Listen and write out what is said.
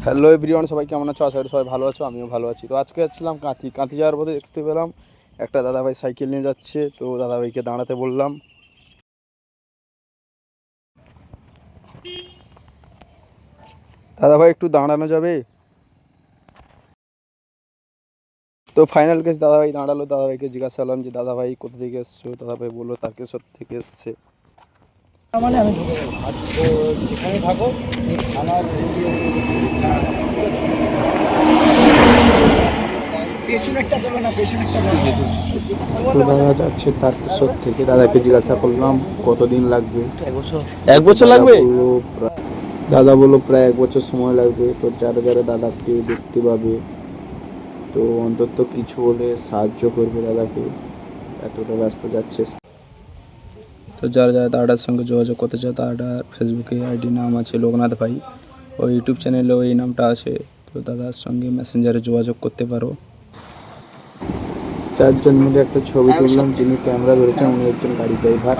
Hello everyone, সবাই কেমন আছো? আশা করি সবাই ভালো আছো, আমিও ভালো আছি। তো আজকে যাচ্ছিলাম কাঁথি যাওয়ার পথে দেখতে পেলাম একটা দাদাভাই সাইকেল নিয়ে যাচ্ছে। তো দাদাভাইকে দাঁড়াতে বললাম। দাদাভাই একটু দাঁড়ানো যাবে? তো ফাইনাল কেস দাদাভাই দাঁড়ালো। দাদাভাইকে জিজ্ঞাসা করলাম যে দাদাভাই কোথা থেকে এসছো? দাদাভাই বললো তারকেশ্বর থেকে এসছে। মানে আমি ঢুকে যাবো আর তো যেখানে থাকো আমার পেছনেরটা যাবে না, পেছনেরটা তো দাদা যাচ্ছে তারকেশ্বর থেকে। দাদাকে জিজ্ঞাসা করলাম কতদিন লাগবে। 1 বছর লাগবে। দাদা বললো প্রায় 1 বছর সময় লাগবে। তো যারা যারা দাদাকে দেখতে পাবে তো অন্তত কিছু হলে সাহায্য করবে দাদাকে, এতটা রাস্তা যাচ্ছে। তো যারা যারা দাদার সঙ্গে যোগাযোগ করতে চায়, দাদার ফেসবুকে আইডি নাম আছে লোকনাথ ভাই, ও ইউটিউব চ্যানেলেও এই নামটা আছে। তো দাদার সঙ্গে মেসেঞ্জারে যোগাযোগ করতে পারো। 4 জন মিলে একটা ছবি তুললাম। যিনি ক্যামেরা ধরেছেন উনি একজন গাড়ি ড্রাইভার।